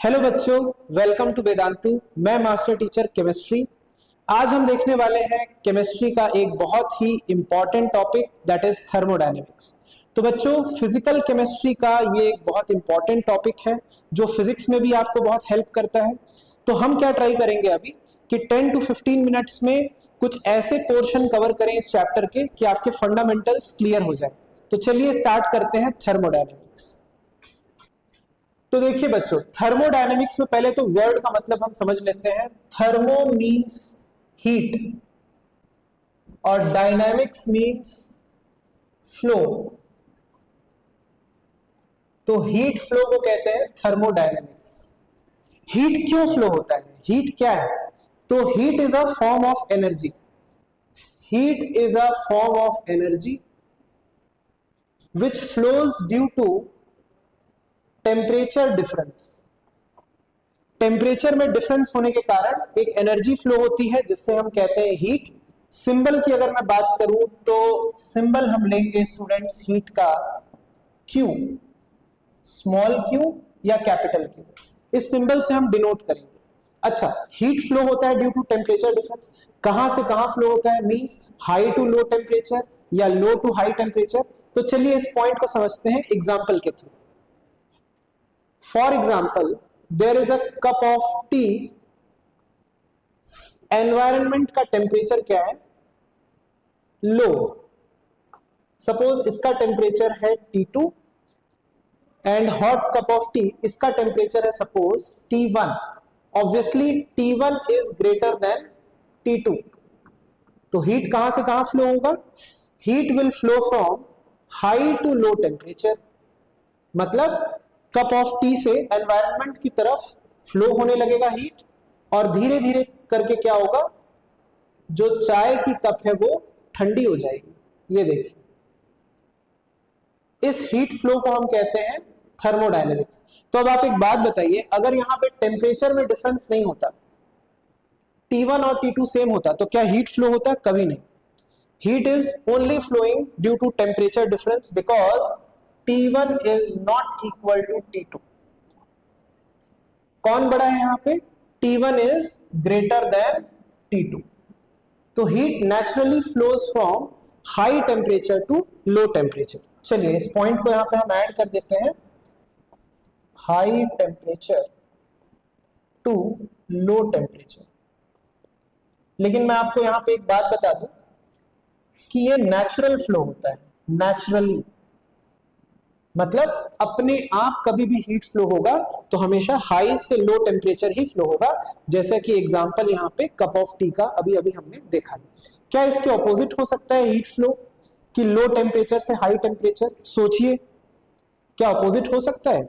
Hello बच्चों, welcome to Vedantu. मैं master teacher chemistry. आज हम देखने वाले हैं केमिस्ट्री का एक बहुत ही important topic, that is thermodynamics. तो बच्चों, फिजिकल केमिस्ट्री का ये एक बहुत इंपॉर्टेंट टॉपिक है जो फिजिक्स में भी आपको बहुत हेल्प करता है। तो हम क्या ट्राई करेंगे अभी कि 10 to 15 मिनट्स में कुछ ऐसे पोर्शन कवर करें इस चैप्टर के कि आपके फंडामेंटल्स क्लियर हो जाए। तो चलिए स्टार्ट करते हैं थर्मोडायनेमिक्स। तो देखिए बच्चों, थर्मोडायनेमिक्स में पहले तो वर्ड का मतलब हम समझ लेते हैं। थर्मो मींस हीट और डायनेमिक्स मींस फ्लो। तो हीट फ्लो को कहते हैं थर्मोडायनेमिक्स। हीट क्यों फ्लो होता है, हीट क्या है? तो heat is a form of energy. Heat is a form of energy which flows due to temperature difference. Temperature में डिफरेंस होने के कारण एक एनर्जी फ्लो होती है जिससे हम कहते हैं हीट। सिंबल की अगर मैं बात करूं तो सिंबल हम लेंगे स्टूडेंट्स हीट का क्यू, स्मॉल क्यू या कैपिटल क्यू। इस सिंबल से हम डिनोट करेंगे। अच्छा, हीट फ्लो होता है ड्यू टू टेम्परेचर डिफरेंस। कहां से कहां फ्लो होता है? Means high to low temperature या लो टू हाई टेम्परेचर। तो चलिए इस पॉइंट को समझते हैं एग्जाम्पल के through. For example, there is a cup of tea. Environment का टेम्परेचर क्या है? लो। सपोज इसका टेम्परेचर है T2 and hot cup of tea, इसका टेम्परेचर है suppose T1। Obviously T1 is greater than T2। तो हीट कहां से कहां फ्लो होगा? Heat will flow from high to low temperature. मतलब कप ऑफ टी से एनवायरनमेंट की तरफ फ्लो होने लगेगा हीट, और धीरे धीरे करके क्या होगा, जो चाय की कप है वो ठंडी हो जाएगी। ये देखिए, इस हीट फ्लो को हम कहते हैं थर्मोडायनेमिक्स। तो अब आप एक बात बताइए, अगर यहां पे टेम्परेचर में डिफरेंस नहीं होता, T1 और T2 सेम होता, तो क्या हीट फ्लो होता? कभी नहीं। Heat is only flowing due to temperature difference because T1 is not equal to T2। कौन बड़ा है यहां पे? T1 is greater than T2। तो heat naturally flows from high temperature to low temperature. चलिए इस पॉइंट को यहां पे हम ऐड कर देते हैं, high temperature to low temperature. लेकिन मैं आपको यहां पे एक बात बता दूं कि ये नेचुरल फ्लो होता है। नेचुरली मतलब अपने आप कभी भी हीट फ्लो होगा तो हमेशा हाई से लो टेम्परेचर ही फ्लो होगा, जैसा कि एग्जांपल यहाँ पे कप ऑफ टी का अभी अभी हमने देखा है। क्या इसके ऑपोजिट हो सकता है हीट फ्लो, कि लो टेम्परेचर से हाई टेम्परेचर? सोचिए, क्या ऑपोजिट हो सकता है?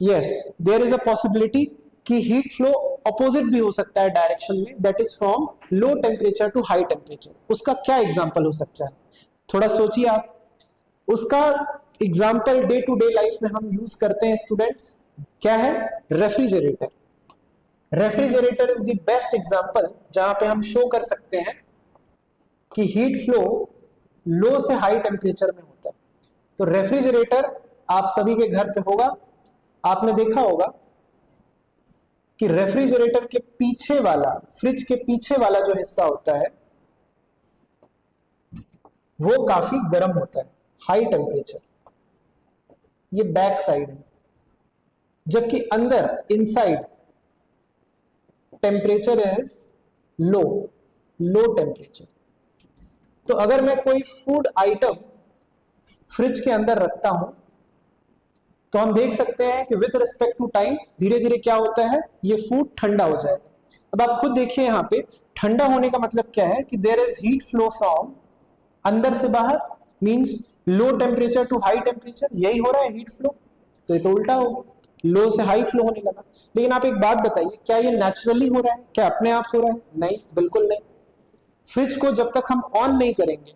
Yes, there is a possibility कि हीट फ्लो ऑपोजिट भी हो सकता है डायरेक्शन में, that is from low temperature to high temperature. उसका क्या एग्जांपल हो सकता है? थोड़ा सोचिए आप। उसका example day to day life में हम यूज करते हैं स्टूडेंट्स। क्या है? Refrigerator. Refrigerator is the best example जहां पे हम शो कर सकते हैं कि हीट फ्लो लो से हाई टेम्परेचर में होता है। तो रेफ्रिजरेटर आप सभी के घर पे होगा, आपने देखा होगा कि रेफ्रिजरेटर के पीछे वाला, फ्रिज के पीछे वाला जो हिस्सा होता है वो काफी गर्म होता है, हाई टेम्परेचर। ये बैक साइड है, जबकि अंदर inside temperature is low, low temperature. तो अगर मैं कोई फूड आइटम फ्रिज के अंदर रखता हूं तो हम देख सकते हैं कि विद रिस्पेक्ट टू टाइम धीरे धीरे क्या होता है, ये फूड ठंडा हो जाएगा। अब आप खुद देखिए यहाँ पे, ठंडा होने का मतलब क्या है कि there is heat flow from अंदर से बाहर, means low temperature to high temperature. यही हो रहा है हीट फ्लो। तो ये तो उल्टा होगा, लो से हाई फ्लो होने लगा। लेकिन आप एक बात बताइए, क्या ये नेचुरली हो रहा है? क्या अपने आप हो रहा है? नहीं, बिल्कुल नहीं। फ्रिज को जब तक हम ऑन नहीं करेंगे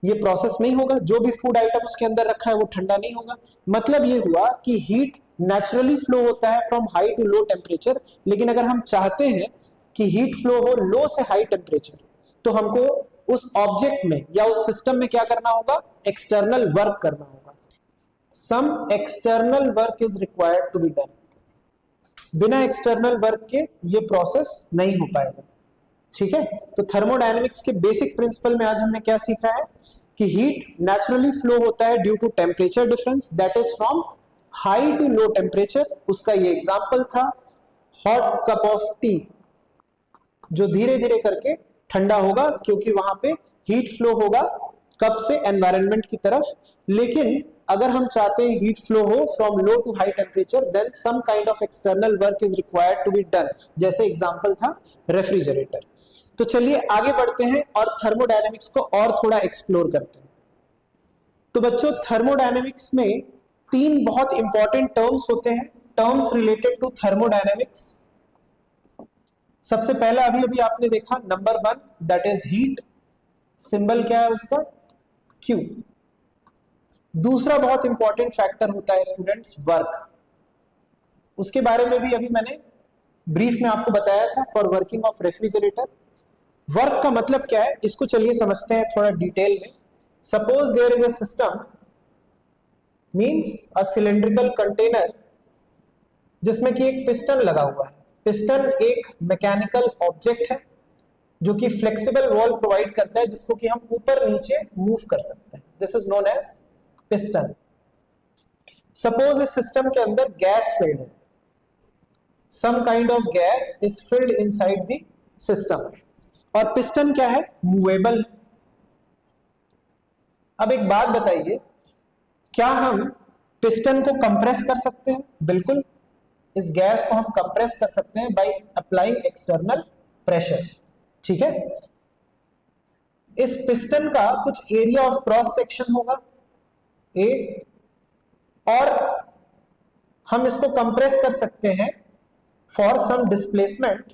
ये प्रोसेस नहीं होगा, जो भी फूड आइटम उसके अंदर रखा है वो ठंडा नहीं होगा। मतलब ये हुआ कि हीट नेचुरली फ्लो होता है from high to low temperature. लेकिन अगर हम चाहते हैं कि हीट फ्लो हो लो से हाई टेम्परेचर, तो हमको उस ऑब्जेक्ट में या उस सिस्टम में क्या करना होगा? एक्सटर्नल वर्क करना होगा। Some external work is required to be done. बिना एक्सटर्नल वर्क के ये प्रोसेस नहीं हो पाएगा। ठीक है, तो थर्मोडायनेमिक्स के बेसिक प्रिंसिपल में आज हमने क्या सीखा है कि हीट नेचुरली फ्लो होता है due to temperature difference, that is from high to low temperature. उसका ये एग्जांपल था हॉट कप ऑफ टी, जो धीरे धीरे करके ठंडा होगा क्योंकि वहां पे हीट फ्लो होगा कप से एनवायरनमेंट की तरफ। लेकिन अगर हम चाहते हैं हीट फ्लो हो from low to high temperature, then some kind of external work is required to be done, जैसे एग्जांपल था रेफ्रिजरेटर। तो चलिए आगे बढ़ते हैं और थर्मोडायनेमिक्स को और थोड़ा एक्सप्लोर करते हैं। तो बच्चों, थर्मोडायनेमिक्स में तीन बहुत इंपॉर्टेंट टर्म्स होते हैं, टर्म्स रिलेटेड टू थर्मोडायनेमिक्स। सबसे पहला अभी अभी आपने देखा number 1, that is heat, symbol क्या है उसका, Q। दूसरा बहुत इंपॉर्टेंट फैक्टर होता है स्टूडेंट्स वर्क, उसके बारे में भी अभी मैंने ब्रीफ में आपको बताया था, for working of refrigerator. Work का मतलब क्या है इसको चलिए समझते हैं थोड़ा डिटेल में। Suppose there is a system, means a cylindrical container जिसमें कि एक पिस्टन लगा हुआ है। पिस्टन एक मैकेनिकल ऑब्जेक्ट है जो कि फ्लेक्सिबल वॉल प्रोवाइड करता है जिसको कि हम ऊपर नीचे मूव कर सकते हैं। This is known as piston. Suppose इस सिस्टम के अंदर गैस फिल्ड है, some kind of gas is filled inside the system, और पिस्टन क्या है, मूवेबल है। अब एक बात बताइए, क्या हम पिस्टन को कंप्रेस कर सकते हैं? बिल्कुल, इस गैस को हम कंप्रेस कर सकते हैं बाय अप्लाइंग एक्सटर्नल प्रेशर। ठीक है, इस पिस्टन का कुछ एरिया ऑफ क्रॉस सेक्शन होगा ए, और हम इसको कंप्रेस कर सकते हैं फॉर सम डिस्प्लेसमेंट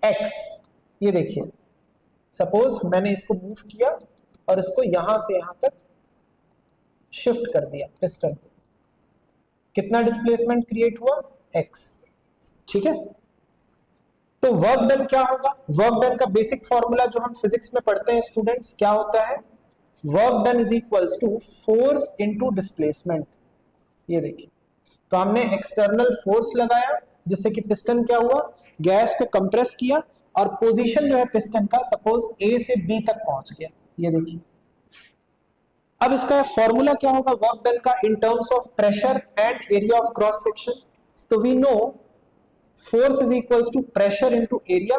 एक्स। ये देखिए, सपोज मैंने इसको मूव किया और इसको यहां से यहां तक शिफ्ट कर दिया पिस्टन को, कितना डिस्प्लेसमेंट क्रिएट हुआ, एक्स। ठीक है, तो वर्क डन क्या होगा? वर्क डन का बेसिक फॉर्मूला जो हम फिजिक्स में पढ़ते हैं स्टूडेंट्स, क्या होता है, work done is equals to force into displacement. ये देखिए, तो हमने एक्सटर्नल फोर्स लगाया जिससे कि पिस्टन क्या हुआ, गैस को कंप्रेस किया, और पोजीशन जो है पिस्टन का सपोज ए से बी तक पहुंच गया। ये देखिए, अब इसका फॉर्मूला क्या होगा वर्क डन का in terms of pressure and area of cross section? तो we know force is equals to pressure into area,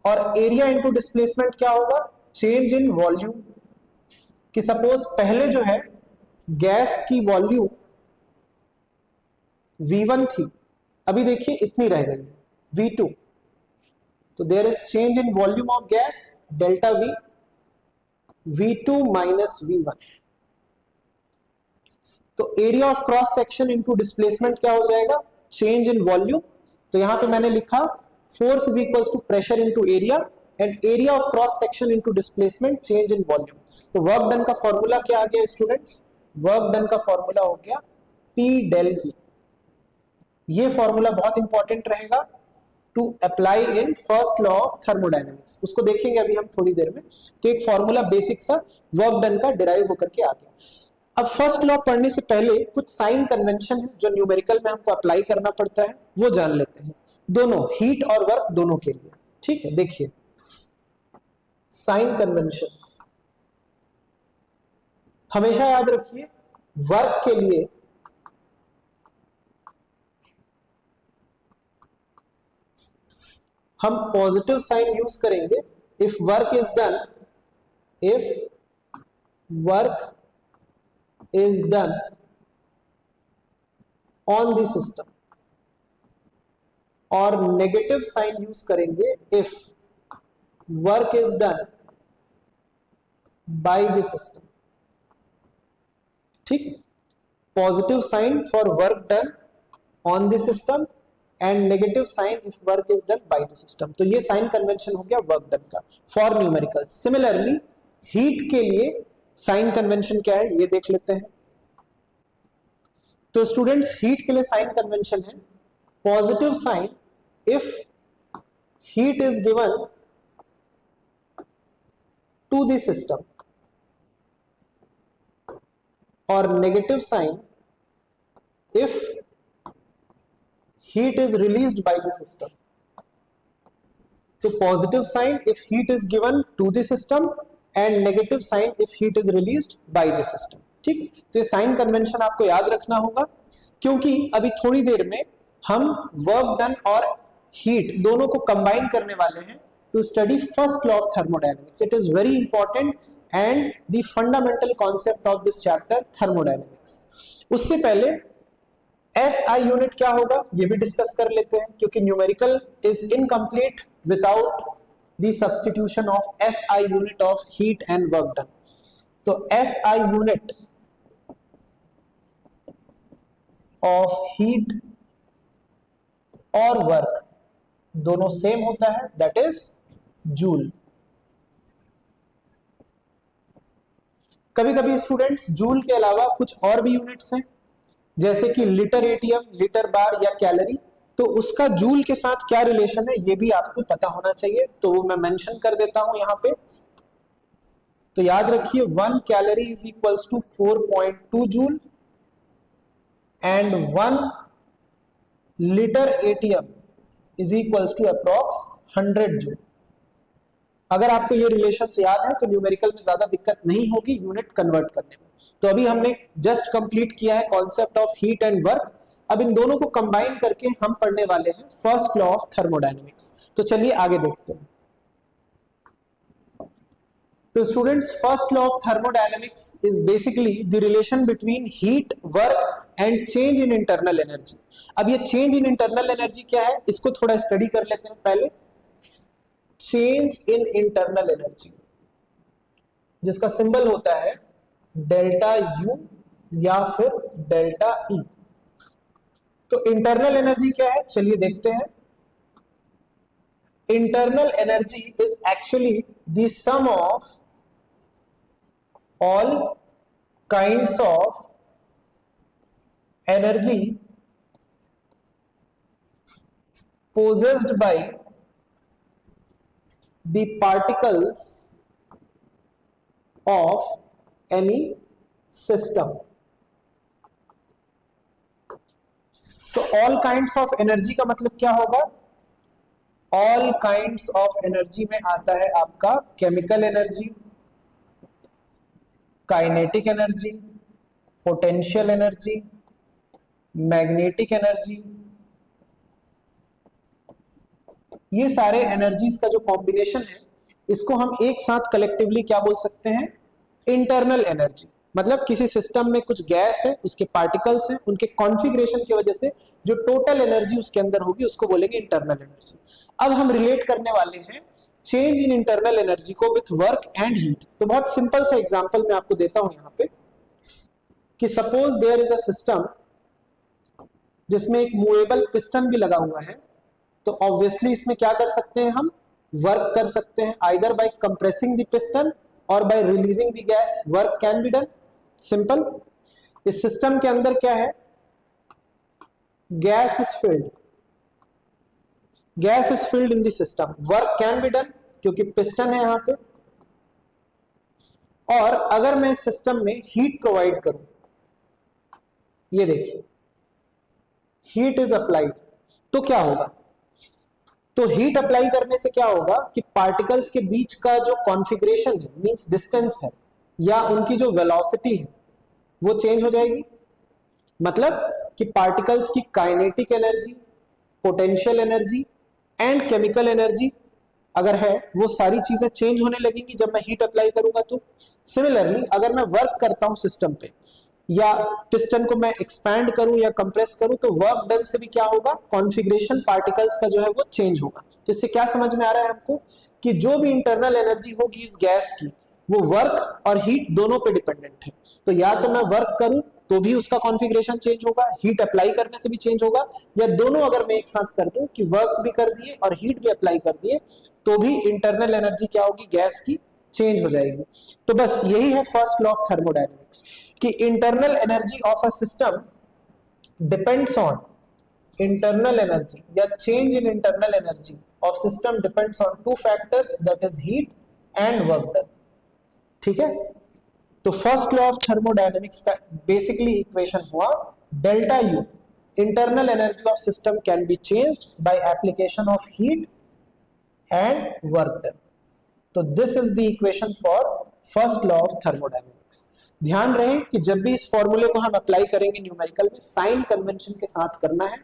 और एरिया इनटू डिस्प्लेसमेंट क्या होगा, चेंज इन वॉल्यूम। कि सपोज पहले जो है गैस की वॉल्यूम V1 थी, अभी देखिए इतनी रह गई है V2, तो there is change in volume of gas delta V, V2 minus V1। तो area of cross section into displacement क्या हो जाएगा, चेंज इन वॉल्यूम। तो यहां पे मैंने लिखा force is equals to pressure into area, and area of cross section into displacement change in volume. तो वर्क डन का फॉर्मूला क्या आ गया स्टूडेंट्स, वर्क डन का फॉर्मूला हो गया P डेल V। ये फॉर्मूला बहुत इंपॉर्टेंट रहेगा to apply in first law of thermodynamics, उसको देखेंगे अभी हम थोड़ी देर में। तो एक फॉर्मूला बेसिक सा वर्क डन का डिराइव होकर के आ गया। अब फर्स्ट लॉ पढ़ने से पहले कुछ साइन कन्वेंशन है जो न्यूमेरिकल में हमको अप्लाई करना पड़ता है, वो जान लेते हैं, दोनों हीट और वर्क दोनों के लिए। ठीक है, देखिए साइन कन्वेंशंस हमेशा याद रखिए, वर्क के लिए हम पॉजिटिव साइन यूज करेंगे if work is done, if work is done on the system, और नेगेटिव साइन यूज करेंगे if work is done by the system. ठीक है, positive sign for work done on the system and negative sign if work is done by the system. तो ये sign convention हो गया work done का for numerical. Similarly heat के लिए sign convention क्या है ये देख लेते हैं। तो स्टूडेंट्स हीट के लिए साइन कन्वेंशन है positive sign if heat is given to the system, और negative sign if heat is released by the system. So positive sign if heat is given to the system and negative sign if heat is released by the system. ठीक, तो ये sign convention आपको याद रखना होगा, क्योंकि अभी थोड़ी देर में हम वर्क डन और हीट दोनों को कंबाइन करने वाले हैं to study first law of thermodynamics. It is very important and the fundamental concept of this chapter thermodynamics. उससे पहले SI यूनिट क्या होगा ये भी डिस्कस कर लेते हैं, क्योंकि numerical is incomplete without the substitution of SI unit of heat and work done. So SI unit of heat और work दोनों सेम होता है, that is जूल. कभी कभी स्टूडेंट्स जूल के अलावा कुछ और भी यूनिट्स हैं, जैसे कि लीटर एटीएम, लीटर बार या कैलोरी, तो उसका जूल के साथ क्या रिलेशन है ये भी आपको पता होना चाहिए, तो वो मैं मेंशन कर देता हूं यहां पे. तो याद रखिए 1 calorie is equals to 4.2 joule and 1 litre atm is equals to approx 100 joule. अगर आपको ये रिलेशंस याद है तो न्यूमेरिकल में ज्यादा दिक्कत नहीं होगी यूनिट कन्वर्ट करने में. तो अभी हमने जस्ट कंप्लीट किया है concept of heat and work. अब इन दोनों को कंबाइन करके हम पढ़ने वाले हैं फर्स्ट लॉ ऑफ थर्मोडायनेमिक्स. तो चलिए आगे देखते हैं. तो students first law of thermodynamics is basically the relation between heat, work and change in internal energy. अब ये चेंज इन इंटरनल एनर्जी क्या है इसको थोड़ा स्टडी कर लेते हैं पहले. चेंज इन इंटरनल एनर्जी जिसका सिंबल होता है डेल्टा यू या फिर डेल्टा ई. तो इंटरनल एनर्जी क्या है चलिए देखते हैं. Internal energy is actually the sum of all kinds of energy possessed by the particles of any system. तो ऑल काइंड्स ऑफ एनर्जी का मतलब क्या होगा? ऑल काइंड्स ऑफ एनर्जी में आता है आपका chemical energy, kinetic energy, potential energy, magnetic energy. ये सारे एनर्जीज का जो कॉम्बिनेशन है इसको हम एक साथ कलेक्टिवली क्या बोल सकते हैं? Internal energy. मतलब किसी सिस्टम में कुछ गैस है, उसके पार्टिकल्स हैं, उनके कॉन्फ़िगरेशन की वजह से जो टोटल एनर्जी उसके अंदर होगी उसको बोलेंगे इंटरनल एनर्जी. अब हम रिलेट करने वाले हैं चेंज इन इंटरनल एनर्जी को विथ वर्क एंड हीट. तो बहुत सिंपल सा एग्जांपल मैं आपको देता हूं यहाँ पे कि suppose there is a system जिसमें एक मूवेबल पिस्टन भी लगा हुआ है. तो ऑब्वियसली इसमें क्या कर सकते हैं हम? वर्क कर सकते हैं, either by compressing the piston और by releasing the gas. Work can be done. Simple. इस सिस्टम के अंदर क्या है? Gas is filled. Gas is filled in the system. Work can be done क्योंकि पिस्टन है यहां पे. और अगर मैं इस सिस्टम में हीट प्रोवाइड करूं, ये देखिए हीट इज अप्लाइड, तो क्या होगा? तो हीट अप्लाई करने से क्या होगा कि पार्टिकल्स के बीच का जो कॉन्फ़िगरेशन है, मींस डिस्टेंस है, या उनकी जो वेलोसिटी है वो चेंज हो जाएगी. मतलब कि पार्टिकल्स की kinetic energy, potential energy and chemical energy अगर है वो सारी चीजें चेंज होने लगेंगी जब मैं हीट अप्लाई करूंगा. तो सिमिलरली अगर मैं वर्क करता हूं सिस्टम पे, या पिस्टन को मैं एक्सपैंड करूं या कंप्रेस करूं, तो वर्क डन से भी क्या होगा? कॉन्फ़िगरेशन पार्टिकल्स का जो है वो चेंज होगा. तो इससे क्या समझ में आ रहा है हमको कि जो भी इंटरनल एनर्जी होगी इस गैस की वो वर्क और हीट दोनों पे डिपेंडेंट है. तो या तो मैं वर्क करूं तो भी उसका कॉन्फ़िगरेशन चेंज होगा, हीट अप्लाई करने से भी चेंज होगा, या दोनों अगर मैं एक साथ कर दूं कि वर्क भी कर दिए और हीट भी अप्लाई कर दिए तो भी इंटरनल एनर्जी क्या होगी? गैस की चेंज हो जाएगी. तो बस यही है फर्स्ट लॉ ऑफ थर्मोडायनेमिक्स कि internal energy of a system depends on internal energy, या change in internal energy of system depends on two factors, that is heat and work done. ठीक है. तो फर्स्ट लॉ ऑफ थर्मोडायनेमिक्स का basically equation हुआ delta U internal energy of system can be changed by application of heat and work done. तो this is the equation for first law of thermodynamics. ध्यान रहे कि जब भी इस फॉर्मूले को हम अप्लाई करेंगे न्यूमेरिकल में, साइन कन्वेंशन के साथ करना है।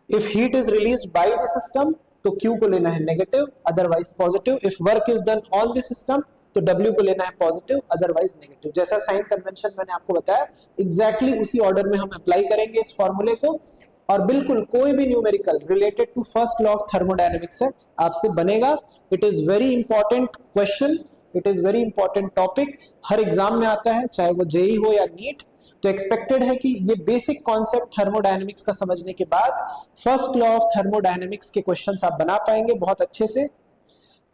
If heat is released by the system तो Q को लेना है negative, otherwise positive. If work is done on the system तो W को लेना है पॉजिटिव, अदरवाइज नेगेटिव। जैसा साइन कन्वेंशन मैंने आपको बताया, एग्जैक्टली उसी ऑर्डर में हम अप्लाई करेंगे इस फॉर्मूले को, और बिल्कुल कोई भी numerical related to first law of thermodynamics है आपसे बनेगा। It is very important question, it is very important topic, हर एग्जाम में आता है, चाहे वो जेई हो या नीट। तो एक्सपेक्टेड है कि ये बेसिक कॉन्सेप्ट थर्मोडायनेमिक्स का समझने के बाद फर्स्ट लॉ ऑफ थर्मोडायनेमिक्स के क्वेश्चंस आप बना पाएंगे बहुत अच्छे से।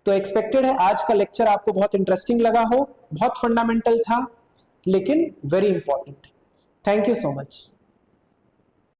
तो एक्सपेक्टेड है आज का लेक्चर आपको बहुत इंटरेस्टिंग लगा हो, बहुत फंडामेंटल था लेकिन very important. Thank you so much.